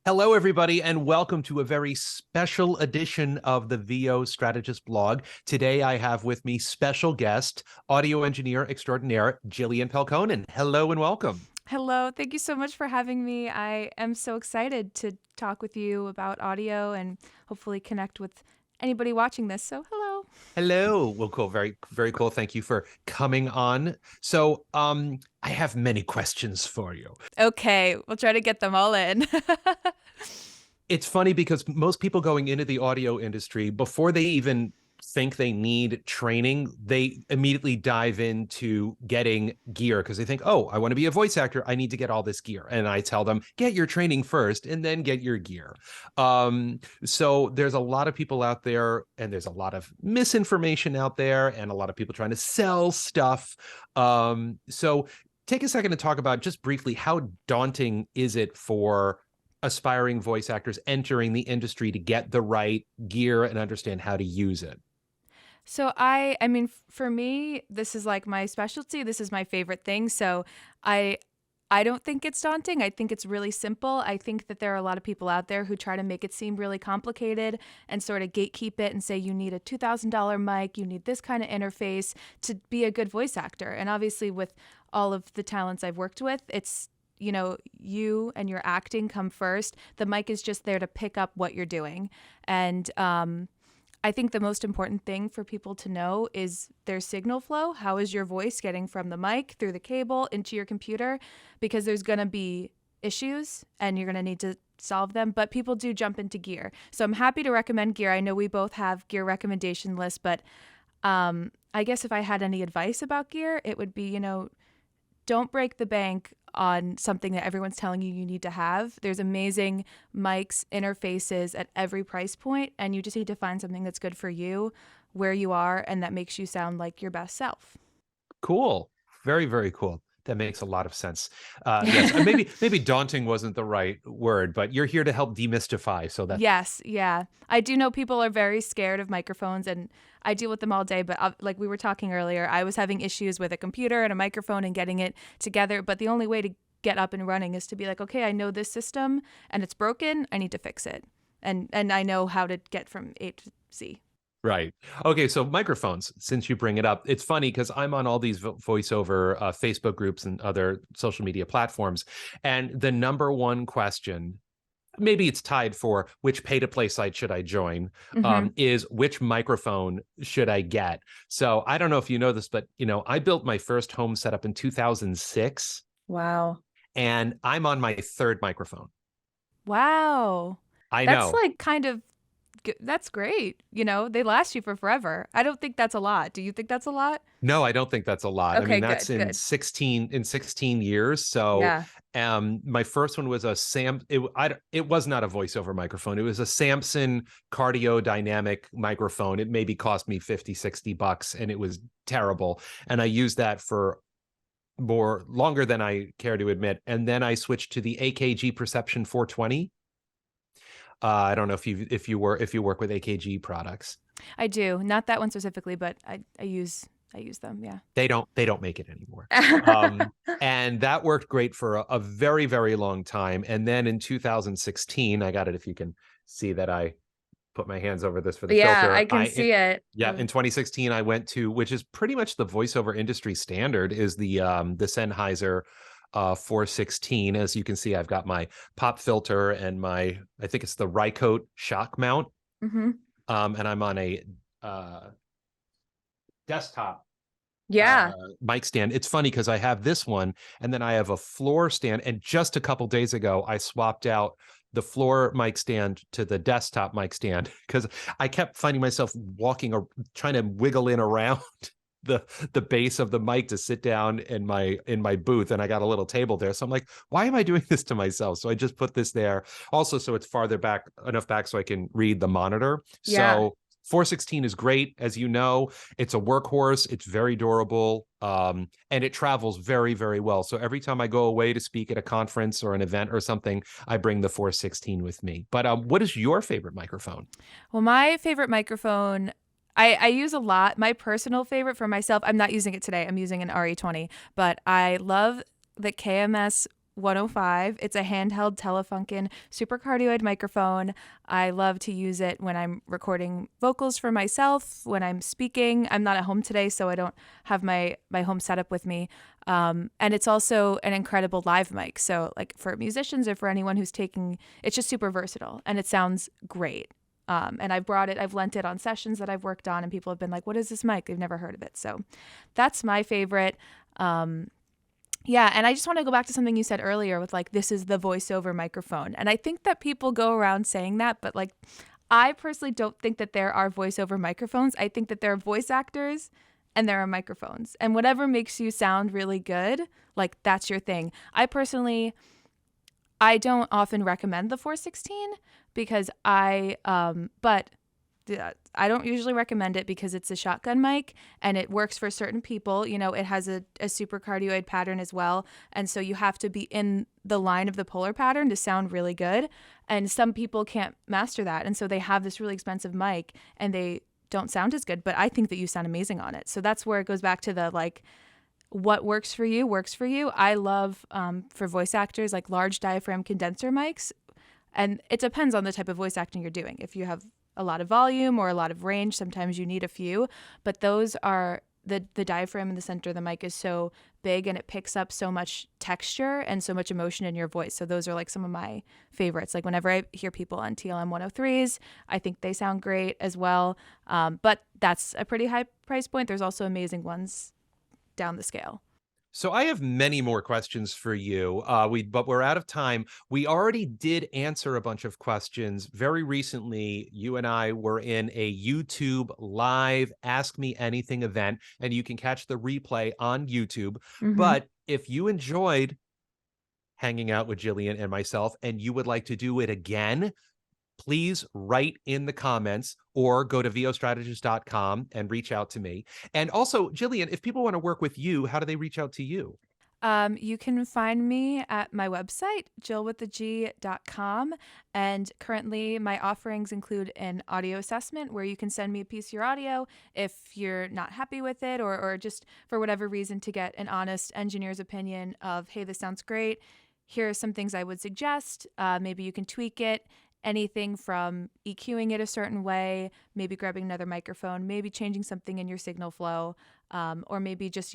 Hello, everybody, and welcome to a very special edition of the VO Strategist blog. Today, I have with me special guest, audio engineer extraordinaire, Gillian Pelkonen. Hello and welcome. Hello. Thank you so much for having me. I am so excited to talk with you about audio and hopefully connect with anybody watching this. So, hello. Hello. Well, cool. Very, very cool. Thank you for coming on. So, I have many questions for you. Okay, we'll try to get them all in. It's funny because most people going into the audio industry, before they even think they need training, they immediately dive into getting gear because they think, oh, I want to be a voice actor. I need to get all this gear. And I tell them, get your training first and then get your gear. So there's a lot of people out there and there's a lot of misinformation out there and a lot of people trying to sell stuff. So take a second to talk about just briefly, how daunting is it for aspiring voice actors entering the industry to get the right gear and understand how to use it? So I mean, for me, this is like my specialty. This is my favorite thing. So I I don't think it's daunting. I think it's really simple. I think that there are a lot of people out there who try to make it seem really complicated and sort of gatekeep it and say you need a $2,000 mic, you need this kind of interface to be a good voice actor. And obviously, with all of the talents I've worked with, it's you and your acting come first. The mic is just there to pick up what you're doing. And I think the most important thing for people to know is their signal flow. How is your voice getting from the mic through the cable into your computer? Because there's going to be issues and you're going to need to solve them. But people do jump into gear. So I'm happy to recommend gear. I know we both have gear recommendation lists, but I guess if I had any advice about gear, it would be, don't break the bank on something that everyone's telling you need to have. There's amazing mics, interfaces at every price point, and you just need to find something that's good for you, where you are, and that makes you sound like your best self. Cool. Very, very cool. That makes a lot of sense. Yes, maybe daunting wasn't the right word, but you're here to help demystify. So that Yes, yeah. I do know people are very scared of microphones, and I deal with them all day. But like we were talking earlier, I was having issues with a computer and a microphone and getting it together. But the only way to get up and running is to be like, okay, I know this system and it's broken. I need to fix it, and I know how to get from A to Z. right. Okay, so microphones, since you bring it up, it's funny because I'm on all these voiceover Facebook groups and other social media platforms, and the number one question, maybe it's tied for which pay-to-play site should I join, Hmm. is which microphone should I get? So I don't know if you know this, but I built my first home setup in 2006, Wow. and I'm on my third microphone. Wow. I That's know. like kind of that's great. They last you for forever. I don't think that's a lot. Do you think that's a lot? No, I don't think that's a lot. I Okay, mean, that's good, in good. 16 years. So, Yeah. my first one was it was not a voiceover microphone. It was a Samson cardio dynamic microphone. It maybe cost me 50, $60 and it was terrible. And I used that for longer than I care to admit. And then I switched to the AKG Perception 420. I don't know if you work with AKG products. I do. Not that one specifically, but I use them, yeah. They don't make it anymore. And that worked great for a very, very long time. And then in 2016, I got it, if you can see that I put my hands over this for the Yeah, I filter. can see it. Yeah, in 2016, I went to, which is pretty much the voiceover industry standard, is the Sennheiser 416. As you can see, I've got my pop filter and I think it's the Rycote shock mount. Hmm. And I'm on a desktop Yeah. mic stand. It's funny because I have this one and then I have a floor stand. And just a couple days ago, I swapped out the floor mic stand to the desktop mic stand because I kept finding myself trying to wiggle in around the base of the mic to sit down in my booth, and I got a little table there, so I'm like, why am I doing this to myself? So I just put this there also so it's farther back enough back so I can read the monitor. Yeah. So 416 is great. As you know, it's a workhorse. It's very durable, and it travels very, very well. So every time I go away to speak at a conference or an event or something, I bring the 416 with me. But what is your favorite microphone? Well, my favorite microphone, I use a lot. My personal favorite for myself, I'm not using it today. I'm using an RE20, but I love the KMS 105. It's a handheld Telefunken supercardioid microphone. I love to use it when I'm recording vocals for myself, when I'm speaking. I'm not at home today, so I don't have my home setup with me. And it's also an incredible live mic. So like for musicians or for anyone who's taking, it's just super versatile and it sounds great. And I've lent it on sessions that I've worked on, and people have been like, what is this mic? They've never heard of it. So that's my favorite. Yeah, and I just want to go back to something you said earlier with like, this is the voiceover microphone. And I think that people go around saying that, but like, I personally don't think that there are voiceover microphones. I think that there are voice actors and there are microphones. And whatever makes you sound really good, like that's your thing. I don't often recommend the 416 because but I don't usually recommend it because it's a shotgun mic and it works for certain people. You know, it has a supercardioid pattern as well. And so you have to be in the line of the polar pattern to sound really good. And some people can't master that. And so they have this really expensive mic and they don't sound as good. But I think that you sound amazing on it. So that's where it goes back to the like, what works for you works for you. I love for voice actors like large diaphragm condenser mics. And it depends on the type of voice acting you're doing. If you have a lot of volume or a lot of range, sometimes you need a few, but those are the diaphragm in the center of the mic is so big and it picks up so much texture and so much emotion in your voice. So those are like some of my favorites. Like whenever I hear people on TLM 103s, I think they sound great as well. But that's a pretty high price point. There's also amazing ones down the scale. So I have many more questions for you, but we're out of time. We already did answer a bunch of questions very recently. You and I were in a YouTube live Ask Me Anything event, and you can catch the replay on YouTube. Mm-hmm. But if you enjoyed hanging out with Gillian and myself, and you would like to do it again, please write in the comments or go to vostrategist.com and reach out to me. And also, Gillian, if people want to work with you, how do they reach out to you? You can find me at my website, jillwiththeg.com. And currently, my offerings include an audio assessment where you can send me a piece of your audio if you're not happy with it or just for whatever reason to get an honest engineer's opinion of, hey, this sounds great. Here are some things I would suggest. Maybe you can tweak it. Anything from EQing it a certain way, maybe grabbing another microphone, maybe changing something in your signal flow, or maybe just,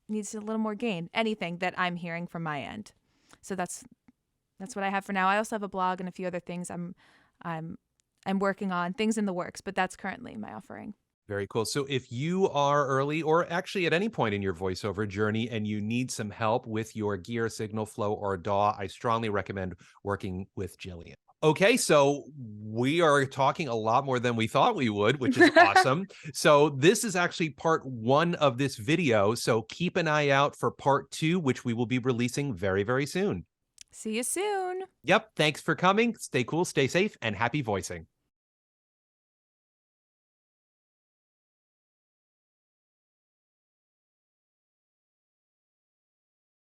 needs a little more gain. Anything that I'm hearing from my end. So that's what I have for now. I also have a blog and a few other things I'm working on, things in the works, but that's currently my offering. Very cool. So if you are early or actually at any point in your voiceover journey and you need some help with your gear, signal flow, or DAW, I strongly recommend working with Gillian. Okay, so we are talking a lot more than we thought we would, which is awesome. So this is actually part 1 of this video. So keep an eye out for part 2, which we will be releasing very, very soon. See you soon. Yep. Thanks for coming. Stay cool, stay safe, and happy voicing.